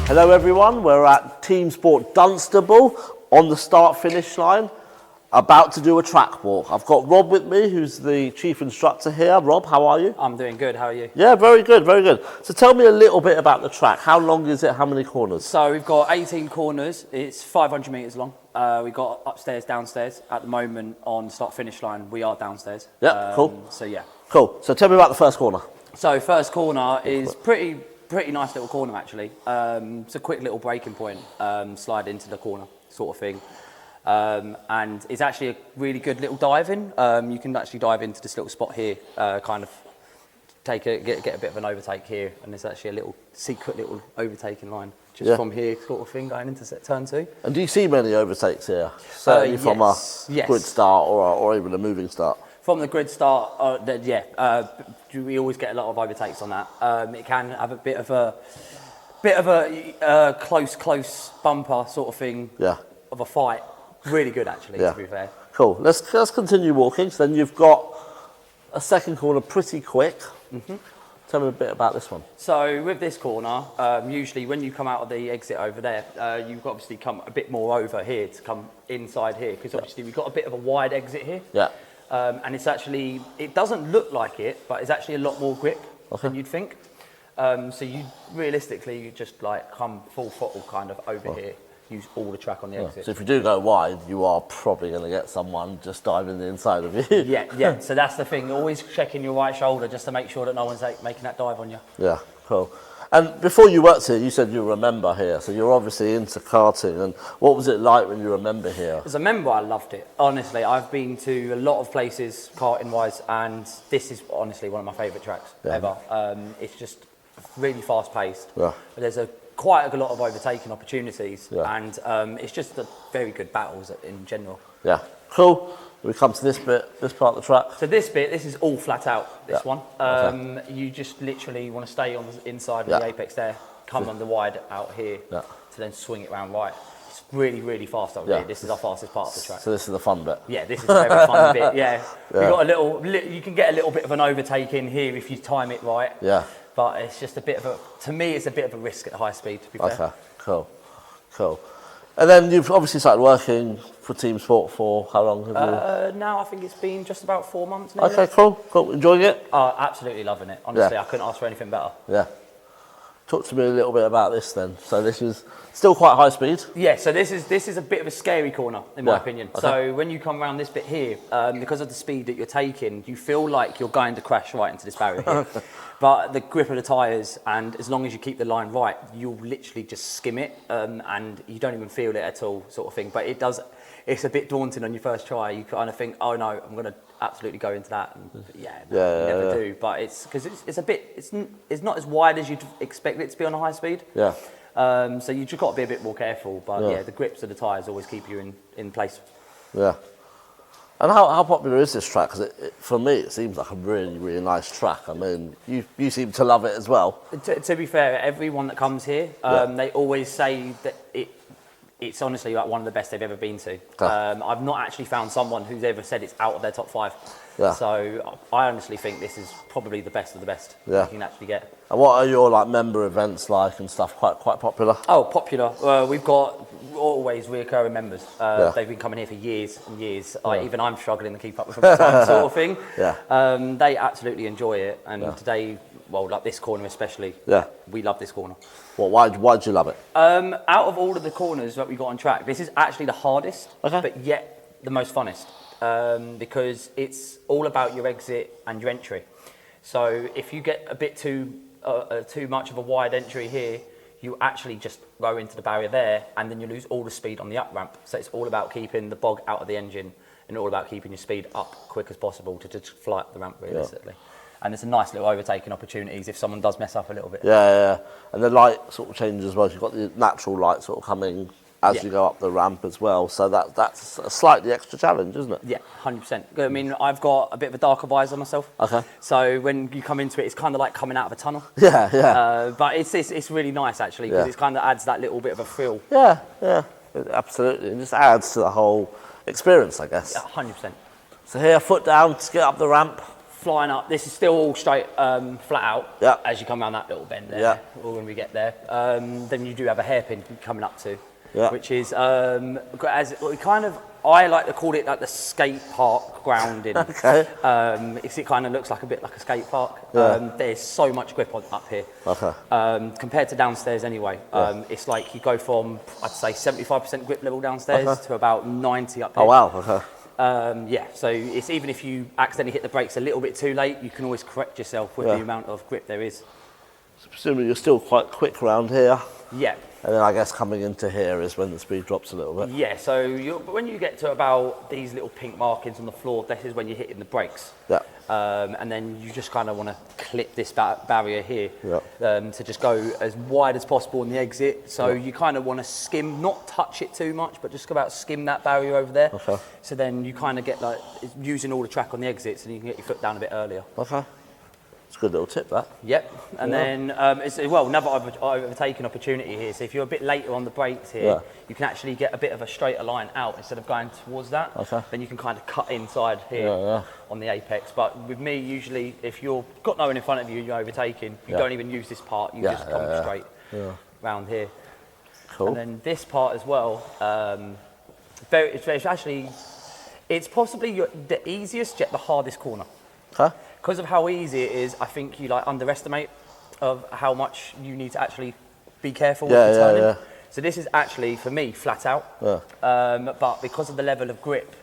Hello everyone, we're at Teamsport Dunstable on the start-finish line, about to do a track walk. I've got Rob with me, who's the chief instructor here. Rob, how are you? I'm doing good, how are you? Yeah, very good, very good. So tell me a little bit about the track. How long is it? How many corners? So we've got 18 corners, it's 500 metres long. We've got upstairs, downstairs. At the moment on start-finish line, we are downstairs. Yeah, cool. So yeah. Cool, so tell me about the first corner. So first corner is pretty nice little corner actually. It's a quick little braking point, slide into the corner sort of thing. And it's actually a really good little dive in. You can actually dive into this little spot here, kind of get a bit of an overtake here, and there's actually a little secret little overtaking line just from here sort of thing going into turn 2. And do you see many overtakes here? Certainly from a grid start or even a moving start? From the grid start, we always get a lot of overtakes on that. It can have a bit of a close bumper sort of thing of a fight. Really good actually, to be fair. Cool, let's continue walking. So then you've got a second corner pretty quick. Tell me a bit about this one. So with this corner, usually when you come out of the exit over there, you've obviously come a bit more over here to come inside here, because obviously we've got a bit of a wide exit here. Yeah. And it's actually, it doesn't look like it, but it's actually a lot more grip than you'd think. So you realistically just like come full throttle kind of over here, use all the track on the exit. So if you do go wide, you are probably going to get someone just diving the inside of you. Yeah. So that's the thing, always checking your right shoulder just to make sure that no one's making that dive on you. Yeah, cool. And before you worked here, you said you were a member here, so you're obviously into karting. And what was it like when you were a member here? As a member, I loved it. Honestly, I've been to a lot of places karting-wise, and this is honestly one of my favourite tracks ever. It's just really fast-paced. Yeah. There's quite a lot of overtaking opportunities, and it's just a very good battles in general. Yeah, cool. We come to this bit, this part of the track. So this is all flat out, this one. You just literally want to stay on the inside of the apex there, come on the wide out here, to then swing it round right. It's really, really fast over here. This is our fastest part of the track. So this is the fun bit? Yeah, this is the very fun bit, We got you can get a little bit of an overtake in here if you time it right. Yeah. But it's just a bit of to me, it's a bit of a risk at high speed, to be fair. Okay, cool. And then you've obviously started working for Teamsport for how long have you? Now I think it's been just about 4 months now. Okay, cool. Enjoying it? Absolutely loving it. Honestly, I couldn't ask for anything better. Yeah. Talk to me a little bit about this then. So this is still quite high speed? Yeah, so this is a bit of a scary corner, in my opinion. Okay. So when you come around this bit here, because of the speed that you're taking, you feel like you're going to crash right into this barrier here. But the grip of the tyres, and as long as you keep the line right, you'll literally just skim it, and you don't even feel it at all, sort of thing. But it's a bit daunting on your first try. You kind of think, oh no, I'm going to absolutely go into that. And you never do. But it's because it's not as wide as you'd expect it to be on a high speed. Yeah. So you just got to be a bit more careful. But the grips of the tyres always keep you in place. Yeah. And how popular is this track? Because for me, it seems like a really, really nice track. I mean, you seem to love it as well. To be fair, everyone that comes here, they always say that it's honestly like one of the best they've ever been to. I've not actually found someone who's ever said it's out of their top 5. Yeah. So I honestly think this is probably the best of the best you can actually get. And what are your member events like and stuff? Quite popular? Oh, popular. We've got always reoccurring members. They've been coming here for years and years. Even I'm struggling to keep up with them sort of thing. They absolutely enjoy it, and today, like this corner especially, we love this corner. Well, why do you love it? Out of all of the corners that we got on track, this is actually the hardest, but yet the most funnest, because it's all about your exit and your entry. So if you get a bit too much of a wide entry here, you actually just go into the barrier there, and then you lose all the speed on the up ramp. So it's all about keeping the bog out of the engine, and all about keeping your speed up quick as possible to just fly up the ramp realistically. And it's a nice little overtaking opportunities if someone does mess up a little bit. Yeah. And the light sort of changes as well. You've got the natural light sort of coming as you go up the ramp as well. So that's a slightly extra challenge, isn't it? Yeah, 100%. I mean, I've got a bit of a darker visor myself. Okay. So when you come into it, it's kind of like coming out of a tunnel. Yeah. But it's really nice actually, because it kind of adds that little bit of a thrill. Yeah. Absolutely. It just adds to the whole experience, I guess. Yeah, 100%. So here, foot down to get up the ramp. flying up. This is still all straight, flat out. Yeah. As you come around that little bend there. Yeah. Or when we get there, then you do have a hairpin coming up to. Yeah. Which is I like to call it like the skate park grounding. Okay. It kind of looks like a bit like a skate park. Yeah. There's so much grip up here. Okay. Compared to downstairs anyway. It's like you go from, I'd say 75% grip level downstairs to about 90 up here. Oh wow. Okay. Yeah, so it's even if you accidentally hit the brakes a little bit too late, you can always correct yourself with the amount of grip there is. So presumably you're still quite quick around here. Yeah. And then I guess coming into here is when the speed drops a little bit. Yeah, so when you get to about these little pink markings on the floor, this is when you're hitting the brakes. Yeah. And then you just kind of want to clip this barrier here Yeah. to just go as wide as possible in the exit. So you kind of want to skim, not touch it too much, but just about skim that barrier over there. Okay. So then you kind of get like using all the track on the exits and you can get your foot down a bit earlier. Okay. It's a good little tip, that. Yep, and then another overtaking opportunity here. So if you're a bit later on the brakes here, you can actually get a bit of a straighter line out instead of going towards that. Okay. Then you can kind of cut inside here on the apex. But with me, usually, if you've got no one in front of you and you're overtaking, you don't even use this part. You just come straight round here. Cool. And then this part as well. It's possibly the easiest yet the hardest corner. Okay. Because of how easy it is, I think you underestimate of how much you need to actually be careful with the turning. Yeah. So this is actually, for me, flat out. Yeah. But because of the level of grip,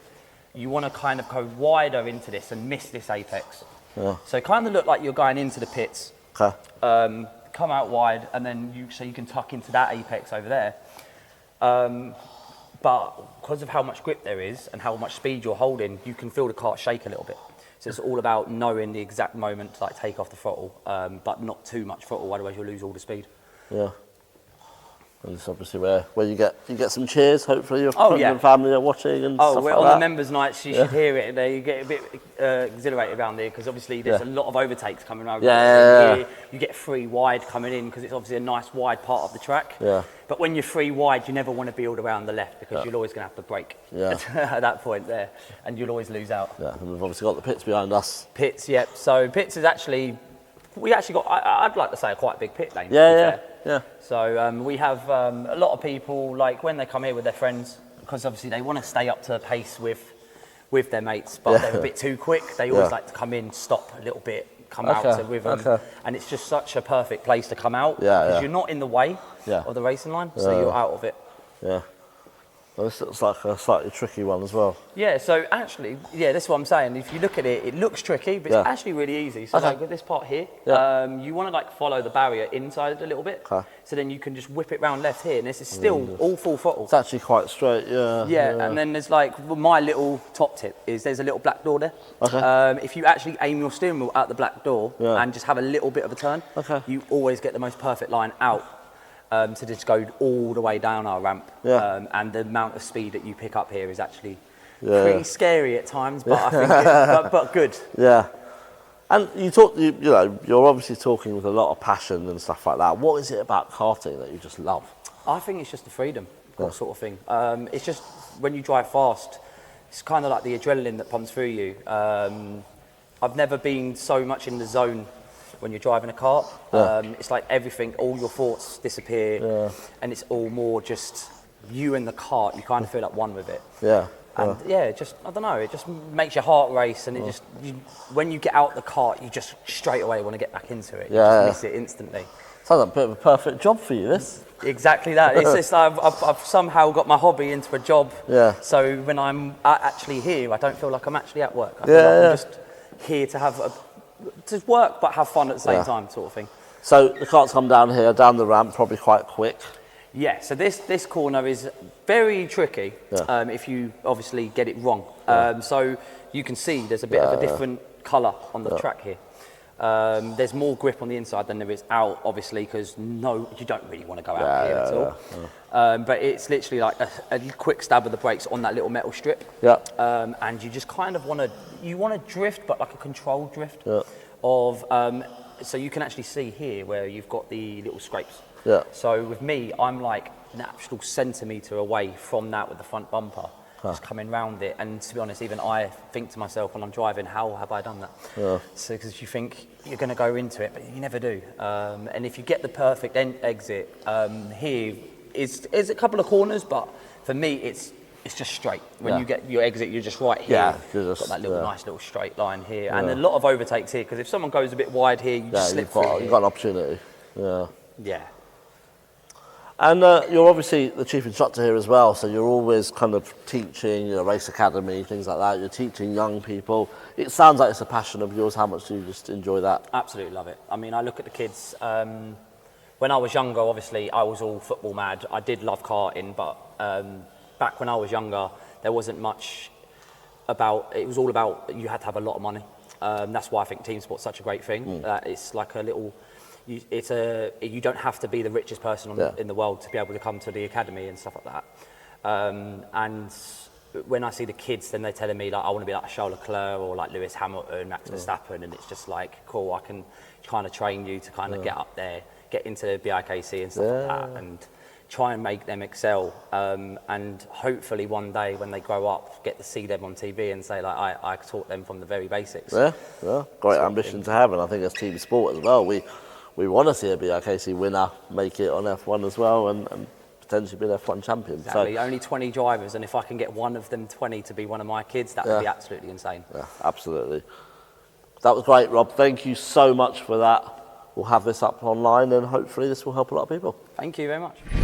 you want to kind of go wider into this and miss this apex. Yeah. So it kind of look like you're going into the pits. Okay. Come out wide, and then you can tuck into that apex over there. But because of how much grip there is and how much speed you're holding, you can feel the kart shake a little bit. So it's all about knowing the exact moment to take off the throttle, but not too much throttle, otherwise you'll lose all the speed. Yeah. And it's obviously where you get some cheers, hopefully your friends and family are watching and stuff like on that. the members' nights, you should hear it. You get a bit exhilarated around there because obviously there's a lot of overtakes coming over. Yeah. You get free wide coming in because it's obviously a nice wide part of the track. Yeah. But when you're free wide, you never want to build around the left because you're always going to have to brake at that point there, and you'll always lose out. Yeah, and we've obviously got the pits behind us. Pits, yep. So pits is actually, we actually got, I'd like to say, quite a big pit lane. Yeah. So we have a lot of people, like when they come here with their friends, because obviously they want to stay up to pace with their mates, but they're a bit too quick. They always like to come in, stop a little bit, come out with them. And it's just such a perfect place to come out because you're not in the way of the racing line, so you're out of it. Yeah. Well, this looks like a slightly tricky one as well. Yeah, so actually, this is what I'm saying. If you look at it, it looks tricky, but it's actually really easy. So like with this part here, you want to follow the barrier inside a little bit. Okay. So then you can just whip it round left here, and this is still all full throttle. It's actually quite straight, Yeah, and then there's my little top tip is there's a little black door there. Okay. If you actually aim your steering wheel at the black door and just have a little bit of a turn, you always get the most perfect line out. To just go all the way down our ramp, and the amount of speed that you pick up here is actually pretty scary at times, but I think but good. Yeah, and you're obviously talking with a lot of passion and stuff like that. What is it about karting that you just love? I think it's just the freedom, that sort of thing. It's just when you drive fast, it's kind of like the adrenaline that pumps through you. I've never been so much in the zone. When you're driving a kart, it's like everything, all your thoughts disappear, and it's all more just you and the kart. You kind of feel like one with it. And just I don't know, it just makes your heart race, and it just when you get out the kart, you just straight away want to get back into it. You just miss it instantly. Sounds like a bit of a perfect job for you, this. Exactly that. It's like I've somehow got my hobby into a job. So when I'm actually here, I don't feel like I'm actually at work. I feel like I'm just here to work but have fun at the same time, sort of thing. So the karts come down here, down the ramp, probably quite quick. Yeah, so this corner is very tricky if you obviously get it wrong. So you can see there's a bit of a different colour on the track here. There's more grip on the inside than there is out, obviously, because you don't really want to go out here at all. But it's literally like a quick stab of the brakes on that little metal strip. And you just kind of want to drift, but like a controlled drift so you can actually see here where you've got the little scrapes. So with me, I'm like an actual centimetre away from that with the front bumper. just coming round it. And to be honest, even I think to myself when I'm driving, how have I done that? Yeah. So because you think you're going to go into it, but you never do. And if you get the perfect exit, here is a couple of corners, but for me, it's just straight. When you get your exit, you're just right here. Yeah, you've got that little nice little straight line here, and a lot of overtakes here. Because if someone goes a bit wide here, you just slip through. You've got an opportunity. Yeah. Yeah. And you're obviously the chief instructor here as well, so you're always kind of teaching, race academy, things like that. You're teaching young people. It sounds like it's a passion of yours. How much do you just enjoy that? Absolutely love it. I mean, I look at the kids. When I was younger, obviously, I was all football mad. I did love karting, but back when I was younger, there wasn't much about. It was all about you had to have a lot of money. That's why I think Teamsport's such a great thing. It's like a little. You don't have to be the richest person in the world to be able to come to the academy and stuff like that. And when I see the kids, then they're telling me like I want to be like Charles Leclerc or like Lewis Hamilton, Max Verstappen, and it's just like cool. I can kind of train you to kind of get up there, get into the BIKC and stuff like that, and try and make them excel. And hopefully one day when they grow up, get to see them on TV and say like I taught them from the very basics. Yeah, great ambition to have, and I think as team sport as well, we want to see a BIKC winner make it on F1 as well and potentially be an F1 champion. Exactly. So, only 20 drivers, and if I can get one of them 20 to be one of my kids, that would be absolutely insane. Yeah, absolutely. That was great, Rob. Thank you so much for that. We'll have this up online and hopefully this will help a lot of people. Thank you very much.